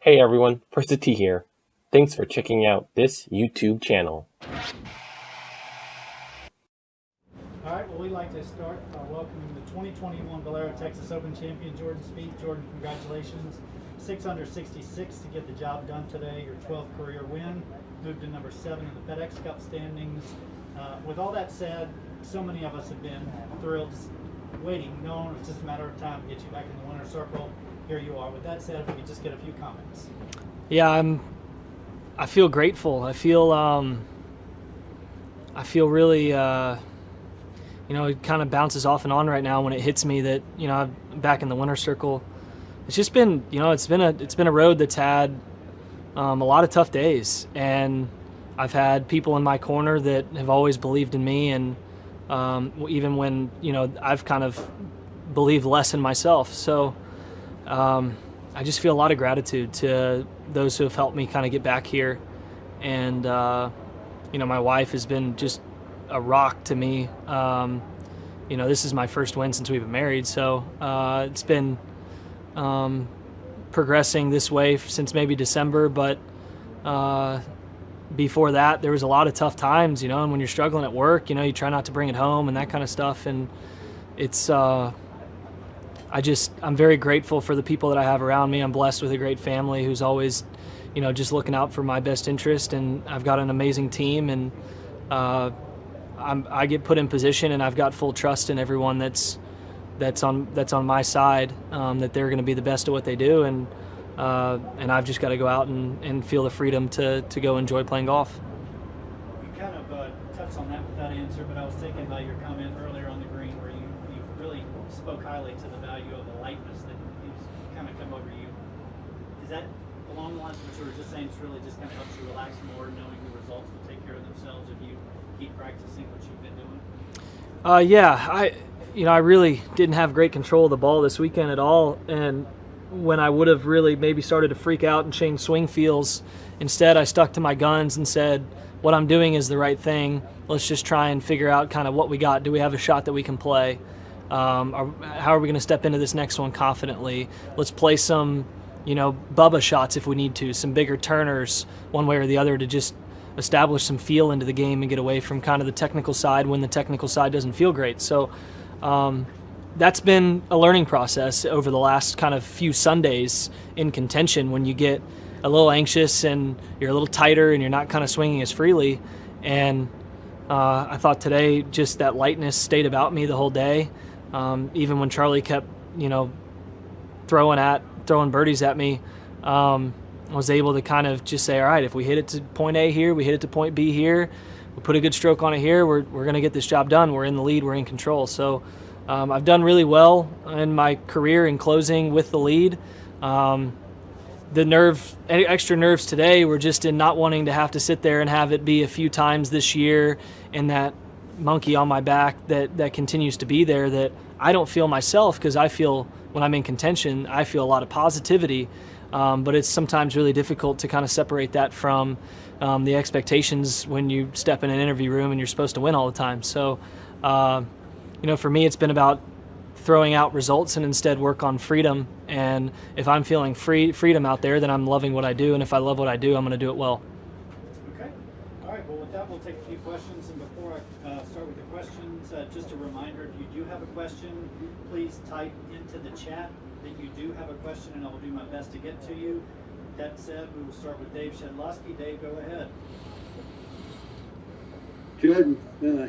Hey everyone, First T here. Thanks for checking out this YouTube channel. All right, well, we'd like to start by welcoming the 2021 Valero Texas Open champion, Jordan Spieth. Jordan, congratulations. 6 under 66 to get the job done today, your 12th career win. Moved to number 7 in the FedEx Cup standings. With all that said, so many of us have been thrilled, just waiting, knowing it was just a matter of time to get you back in the winner's circle. Here you are. With that said, if we could just get a few comments. Yeah, I feel grateful. I feel really, it kind of bounces off and on right now when it hits me that I'm back in the winner's circle. It's just been, it's been a road that's had a lot of tough days, and I've had people in my corner that have always believed in me, and even when I've kind of believed less in myself. So I just feel a lot of gratitude to those who have helped me kind of get back here, and my wife has been just a rock to me. This is my first win since we've been married, so it's been progressing this way since maybe December, but before that there was a lot of tough times, and when you're struggling at work, you try not to bring it home and that kind of stuff, and it's I'm very grateful for the people that I have around me. I'm blessed with a great family who's always, just looking out for my best interest, and I've got an amazing team, and I get put in position, and I've got full trust in everyone that's on my side, that they're going to be the best at what they do, and I've just got to go out and feel the freedom to go enjoy playing golf. You kind of touched on that with that answer, but I was thinking about your comment earlier on the green where you really spoke highly to the value of the lightness that has kind of come over you. Is that along the lines of what you were just saying? It's really just kind of helps you relax more, knowing the results will take care of themselves if you keep practicing what you've been doing? I really didn't have great control of the ball this weekend at all, and when I would have really maybe started to freak out and change swing feels, instead I stuck to my guns and said, what I'm doing is the right thing. Let's just try and figure out kind of what we got. Do we have a shot that we can play? How are we going to step into this next one confidently? Let's play some, Bubba shots if we need to, some bigger turners one way or the other to just establish some feel into the game and get away from kind of the technical side when the technical side doesn't feel great. So that's been a learning process over the last kind of few Sundays in contention, when you get a little anxious and you're a little tighter and you're not kind of swinging as freely. And I thought today just that lightness stayed about me the whole day. Even when Charlie kept, throwing birdies at me, I was able to kind of just say, all right, if we hit it to point A here, we hit it to point B here, we put a good stroke on it here, we're going to get this job done. We're in the lead, we're in control. So I've done really well in my career in closing with the lead. The extra nerves today were just in not wanting to have to sit there and have it be a few times this year, and that monkey on my back that continues to be there, that I don't feel myself, because I feel when I'm in contention, I feel a lot of positivity. But it's sometimes really difficult to kind of separate that from the expectations when you step in an interview room and you're supposed to win all the time. So, for me, it's been about throwing out results and instead work on freedom. And if I'm feeling freedom out there, then I'm loving what I do. And if I love what I do, I'm going to do it well. Okay. All right. Well, with that, we'll take a few questions. And before I start with the questions, just a reminder, if you do have a question, please type into the chat that you do have a question, and I will do my best to get to you. That said, we will start with Dave Shedlowski. Dave, go ahead. Jordan,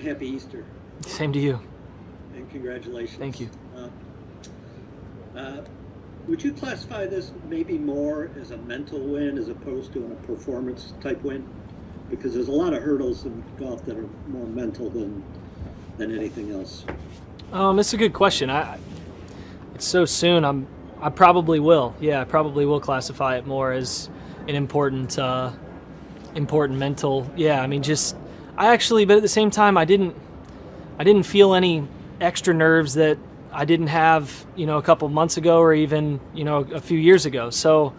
happy Easter. Same to you. And congratulations. Thank you. Would you classify this maybe more as a mental win as opposed to a performance type win? Because there's a lot of hurdles in golf that are more mental than anything else. It's a good question. It's so soon. I probably will. Yeah, I probably will classify it more as an important mental. Yeah, I mean, but at the same time, I didn't feel any extra nerves that I didn't have, a couple months ago or even, a few years ago. So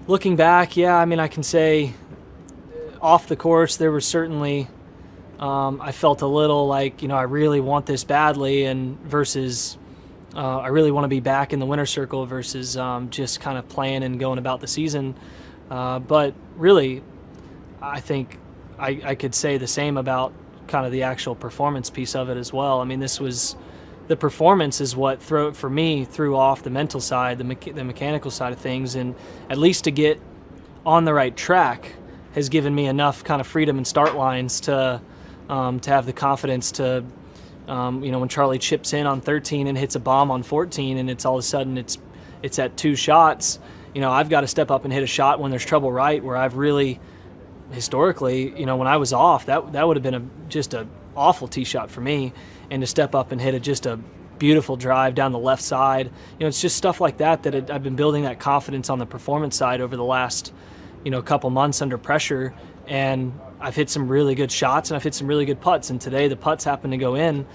looking back, yeah, I mean, I can say off the course, there was certainly, I felt a little like, I really want this badly, and versus I really want to be back in the winner's circle versus just kind of playing and going about the season. But really, I think I could say the same about kind of the actual performance piece of it as well. I mean, the performance is what for me threw off the mental side, the mechanical side of things, and at least to get on the right track has given me enough kind of freedom and start lines to have the confidence to, when Charlie chips in on 13 and hits a bomb on 14, and it's all of a sudden it's at 2 shots. I've got to step up and hit a shot when there's trouble right, where I've really historically, when I was off, that would have been just a awful tee shot for me, and to step up and hit just a beautiful drive down the left side. It's just stuff like that I've been building that confidence on the performance side over the last, couple months under pressure, and I've hit some really good shots and I've hit some really good putts, and today the putts happen to go in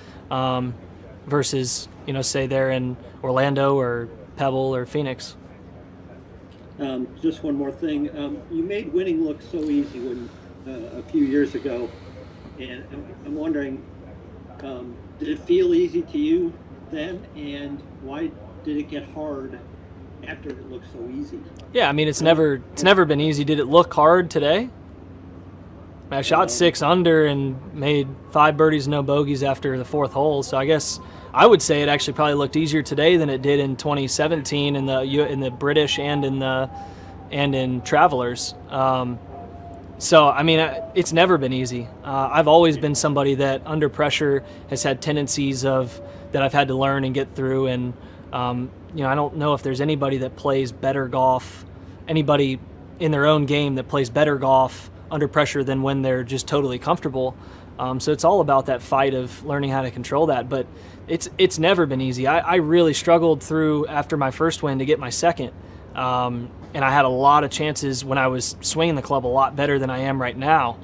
versus, say they're in Orlando or Pebble or Phoenix. Just one more thing. You made winning look so easy a few years ago, and I'm wondering, did it feel easy to you then, and why did it get hard after it looked so easy? Yeah, I mean, it's never been easy. Did it look hard today? I shot 6 under and made 5 birdies, no bogeys after the 4th hole. So I guess I would say it actually probably looked easier today than it did in 2017 in the British and in Travelers. So I mean, it's never been easy. I've always been somebody that under pressure has had tendencies that I've had to learn and get through. And I don't know if there's anybody that plays better golf, anybody in their own game that plays better golf under pressure than when they're just totally comfortable. So it's all about that fight of learning how to control that. But it's never been easy. I really struggled through after my first win to get my second. And I had a lot of chances when I was swinging the club a lot better than I am right now,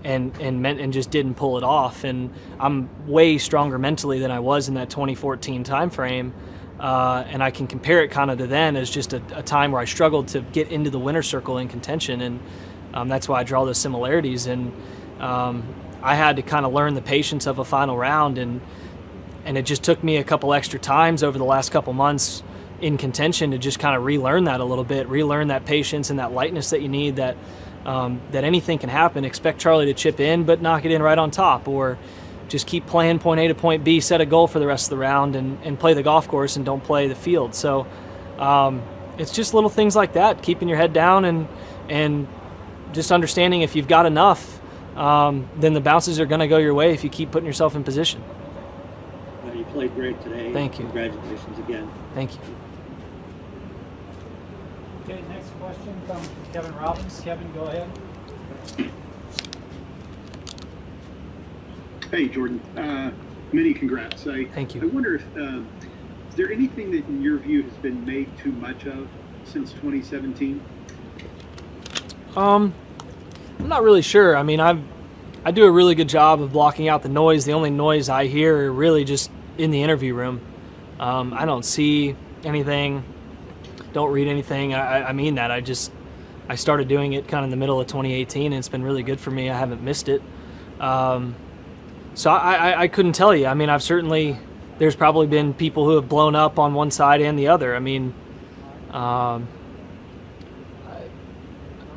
and just didn't pull it off. And I'm way stronger mentally than I was in that 2014 time frame. And I can compare it kind of to then as just a time where I struggled to get into the winner's circle in contention. And that's why I draw those similarities. And I had to kind of learn the patience of a final round, and it just took me a couple extra times over the last couple months in contention to just kind of relearn that a little bit, relearn that patience and that lightness that you need, that anything can happen. Expect Charlie to chip in, but knock it in right on top, or just keep playing point A to point B, set a goal for the rest of the round, and play the golf course and don't play the field. So it's just little things like that, keeping your head down and just understanding if you've got enough, then the bounces are going to go your way if you keep putting yourself in position. Well, you played great today. Thank you. Congratulations again. Thank you. Okay, next question comes from Kevin Robbins. Kevin, go ahead. Hey, Jordan. Many congrats. Thank you. I wonder if is there anything that, in your view, has been made too much of since 2017? I'm not really sure. I mean, I do a really good job of blocking out the noise. The only noise I hear are really just in the interview room. I don't see anything, don't read anything. I mean that. I started doing it kind of in the middle of 2018, and it's been really good for me. I haven't missed it. So I couldn't tell you. I mean, there's probably been people who have blown up on one side and the other. I mean,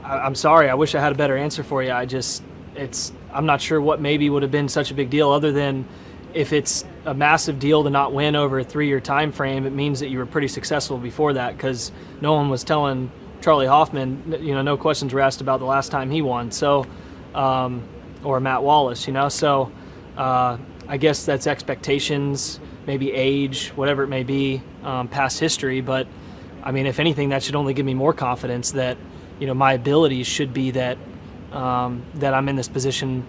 I'm sorry. I wish I had a better answer for you. I'm not sure what maybe would have been such a big deal, other than if it's a massive deal to not win over a 3-year time frame, it means that you were pretty successful before that, because no one was telling Charlie Hoffman, no questions were asked about the last time he won. So, or Matt Wallace, So, I guess that's expectations, maybe age, whatever it may be, past history. But I mean, if anything, that should only give me more confidence that, my abilities should be that I'm in this position,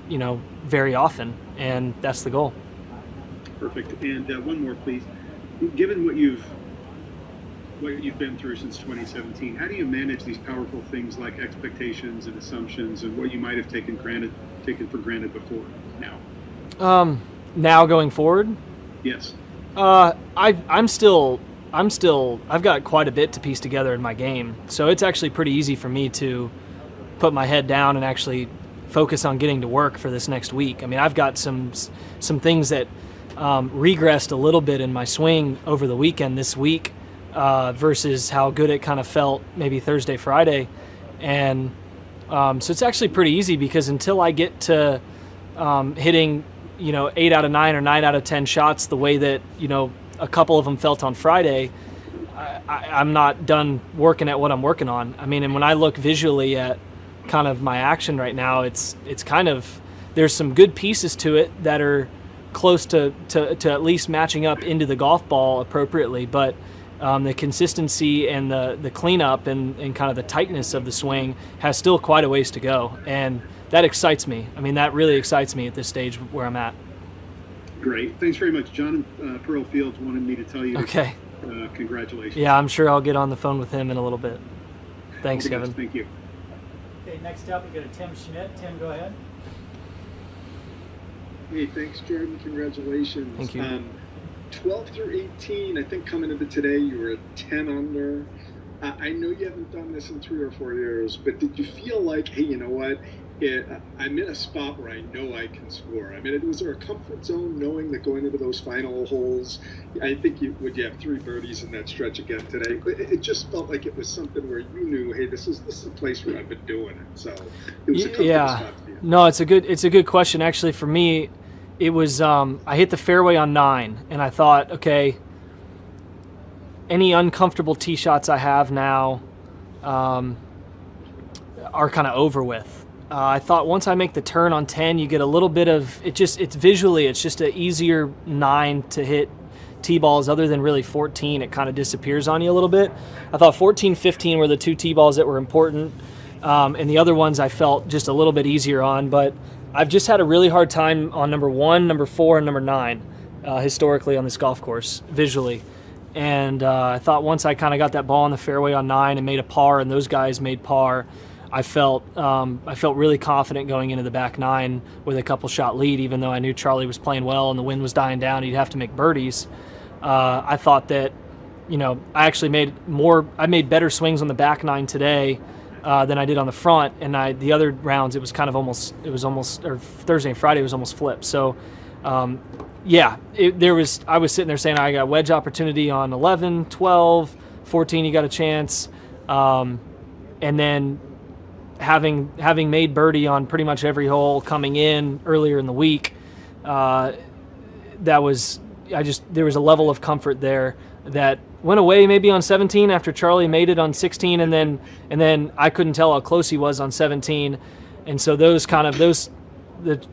very often, and that's the goal. Perfect. And one more, please. Given what you've been through since 2017, how do you manage these powerful things like expectations and assumptions and what you might have taken for granted before now? Now going forward? Yes. I've got quite a bit to piece together in my game, so it's actually pretty easy for me to put my head down and actually focus on getting to work for this next week. I mean, I've got some things that regressed a little bit in my swing over the weekend this week versus how good it kind of felt maybe Thursday, Friday. And so it's actually pretty easy because until I get to hitting, 8 out of 9 or 9 out of 10 shots the way that, a couple of them felt on Friday, I'm not done working at what I'm working on. I mean, and when I look visually at kind of my action right now, it's kind of, there's some good pieces to it that are close to at least matching up into the golf ball appropriately, but the consistency and the cleanup and kind of the tightness of the swing has still quite a ways to go, and that excites me. I mean, that really excites me at this stage where I'm at. Great. Thanks very much. John Pearl Fields wanted me to tell you. Okay. Congratulations. Yeah, I'm sure I'll get on the phone with him in a little bit. Thanks, Kevin. Thank you. Okay, next up we go to Tim Schmidt. Tim, go ahead. Hey, thanks, Jordan. Congratulations. Thank you. 12 through 18, I think coming into today, you were at 10 under. I know you haven't done this in 3 or 4 years, but did you feel like, hey, you know what? I'm in a spot where I know I can score. I mean, was there a comfort zone knowing that going into those final holes, I think you have 3 birdies in that stretch again today, but it just felt like it was something where you knew, hey, this is a place where I've been doing it. So it was a comfortable spot to be in. No, it's a good question. Actually, for me, it was I hit the fairway on 9, and I thought, okay, any uncomfortable tee shots I have now are kind of over with. I thought once I make the turn on 10, you get a little bit of it. It's visually, it's just an easier 9 to hit tee balls. Other than really 14, it kind of disappears on you a little bit. I thought 14, 15 were the 2 tee balls that were important, and the other ones I felt just a little bit easier on. But I've just had a really hard time on number 1, number 4, and number 9 historically on this golf course visually. And I thought once I kind of got that ball in the fairway on 9 and made a par, and those guys made par, I felt really confident going into the back 9 with a couple shot lead, even though I knew Charlie was playing well and the wind was dying down. He'd have to make birdies. I thought that, I actually made better swings on the back 9 today than I did on the front, and the other rounds it was almost or Thursday and Friday was almost flipped. So I was sitting there saying I got wedge opportunity on 11, 12, 14 you got a chance, and then having made birdie on pretty much every hole coming in earlier in the week, there was a level of comfort there that went away maybe on 17 after Charlie made it on 16, and then I couldn't tell how close he was on 17, and so the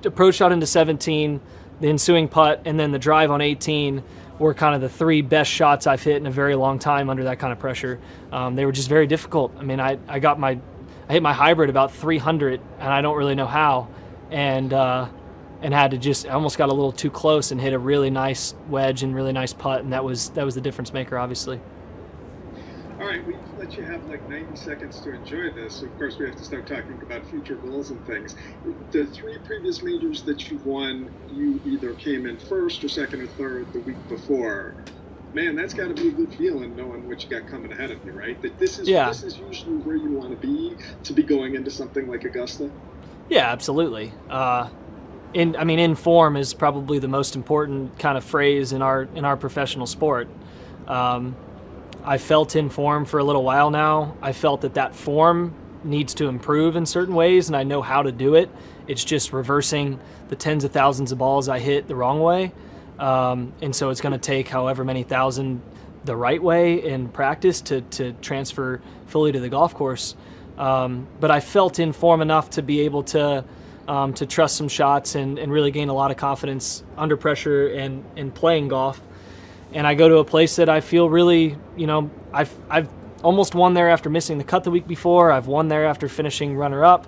approach shot into 17, the ensuing putt, and then the drive on 18 were kind of the 3 best shots I've hit in a very long time under that kind of pressure. They were just very difficult. I mean, I hit my hybrid about 300, and I don't really know how, and had to I almost got a little too close and hit a really nice wedge and really nice putt, and that was the difference maker, obviously. All right, we've let you have like 90 seconds to enjoy this. Of course, we have to start talking about future goals and things. The 3 previous majors that you've won, you either came in first or second or third the week before. Man, that's got to be a good feeling knowing what you got coming ahead of you, right? That this is usually where you want to be going into something like Augusta. Yeah, absolutely. In form is probably the most important kind of phrase in our professional sport. I felt in form for a little while now. I felt that form needs to improve in certain ways, and I know how to do it. It's just reversing the tens of thousands of balls I hit the wrong way. And so it's going to take however many thousand the right way in practice to transfer fully to the golf course. But I felt in form enough to be able to trust some shots and really gain a lot of confidence under pressure and playing golf. And I go to a place that I feel really, I've almost won there after missing the cut the week before. I've won there after finishing runner-up.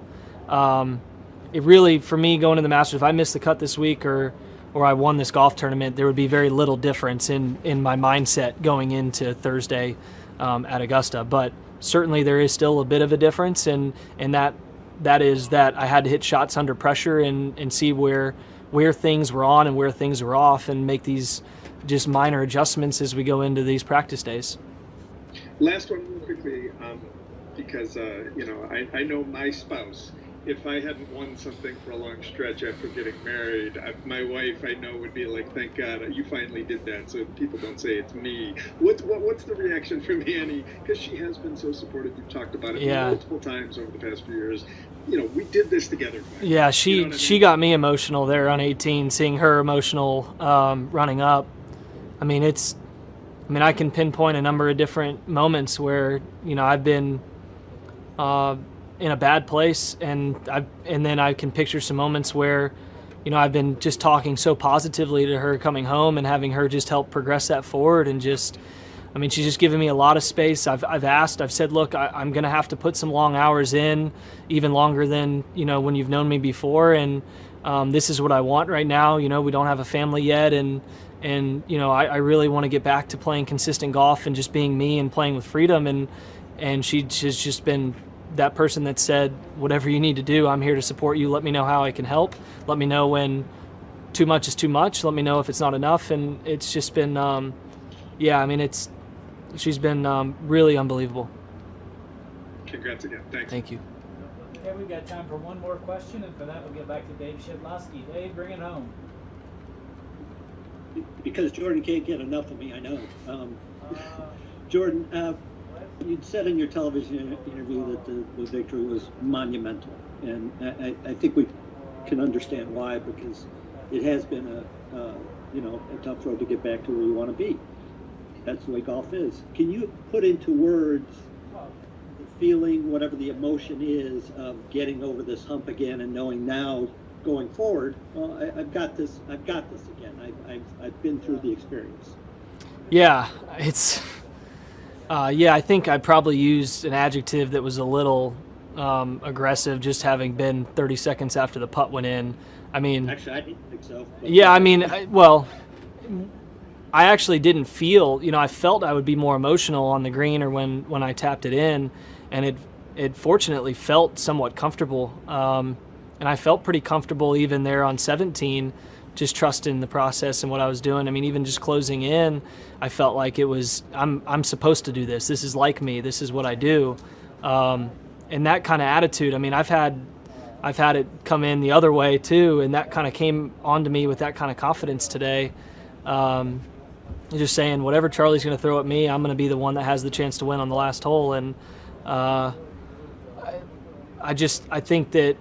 It really, for me, going to the Masters, if I missed the cut this week or I won this golf tournament, there would be very little difference in my mindset going into Thursday at Augusta. But certainly there is still a bit of a difference, and that is that I had to hit shots under pressure and see where things were on and where things were off, and make these just minor adjustments as we go into these practice days. Last one real quickly, because I know my spouse if I hadn't won something for a long stretch after getting married, my wife I know would be like, "Thank God you finally did that, so people don't say it's me." What's the reaction from Annie? Because she has been so supportive. You've talked about it multiple times over the past few years. We did this together. Yeah, she got me emotional there on 18, seeing her emotional running up. I mean, I can pinpoint a number of different moments where I've been in a bad place, and then I can picture some moments where I've been just talking so positively to her coming home and having her just help progress that forward, and she's just given me a lot of space. I've said, look, I'm going to have to put some long hours in, even longer than when you've known me before, and this is what I want right now. We don't have a family yet, and I really want to get back to playing consistent golf and just being me and playing with freedom, and she's just been that person that said, whatever you need to do, I'm here to support you. Let me know how I can help. Let me know when too much is too much. Let me know if it's not enough. And it's just been, she's been really unbelievable. Congrats again. Thanks. Thank you. Okay, we've got time for one more question, and for that we'll get back to Dave Shedlowski. Dave, bring it home. Because Jordan can't get enough of me, I know. Jordan, you'd said in your television interview that the victory was monumental, and I think we can understand why, because it has been a tough road to get back to where you want to be. That's the way golf is. Can you put into words the feeling, whatever the emotion is, of getting over this hump again and knowing now going forward, well, I've got this again. I've been through the experience. Yeah, I think I probably used an adjective that was a little aggressive, just having been 30 seconds after the putt went in. Actually, I didn't think so. Yeah, I actually didn't feel, I felt I would be more emotional on the green or when I tapped it in, and it fortunately felt somewhat comfortable. And I felt pretty comfortable even there on 17, just trusting the process and what I was doing. Even just closing in, I felt like it was, I'm supposed to do this. This is like me. This is what I do. And that kind of attitude, I've had it come in the other way too, and that kind of came onto me with that kind of confidence today. Just saying, whatever Charlie's going to throw at me, I'm going to be the one that has the chance to win on the last hole. And I think that,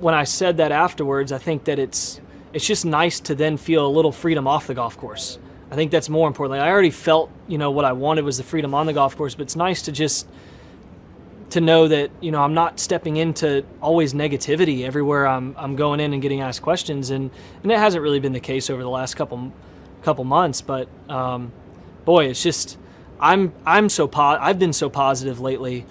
when I said that afterwards, I think that it's just nice to then feel a little freedom off the golf course. I think that's more important. I already felt, what I wanted was the freedom on the golf course, but it's nice to know that, I'm not stepping into always negativity everywhere I'm going in and getting asked questions. And that hasn't really been the case over the last couple months, but boy, it's just, I've been so positive lately.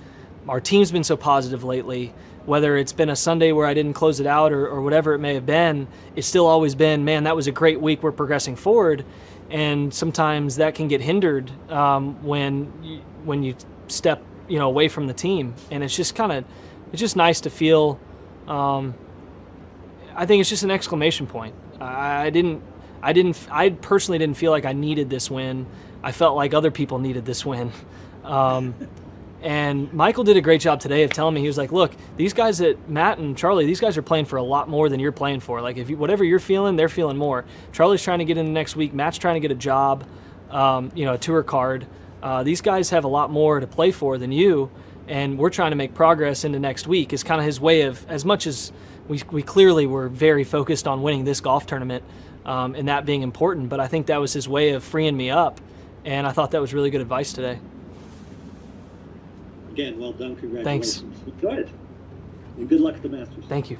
Our team's been so positive lately. Whether it's been a Sunday where I didn't close it out or whatever it may have been, it's still always been, man, that was a great week. We're progressing forward. And sometimes that can get hindered when you step, away from the team. And it's just nice to feel, I think it's just an exclamation point. I personally didn't feel like I needed this win. I felt like other people needed this win. And Michael did a great job today of telling me, he was like, look, these guys Matt and Charlie, these guys are playing for a lot more than you're playing for. Like, whatever you're feeling, they're feeling more. Charlie's trying to get in the next week. Matt's trying to get a job, a tour card. These guys have a lot more to play for than you, and we're trying to make progress into next week. Is kind of his way of, as much as we clearly were very focused on winning this golf tournament and that being important, but I think that was his way of freeing me up, and I thought that was really good advice today. Again, well done. Congratulations. Thanks. Enjoy it. And good luck at the Masters. Thank you.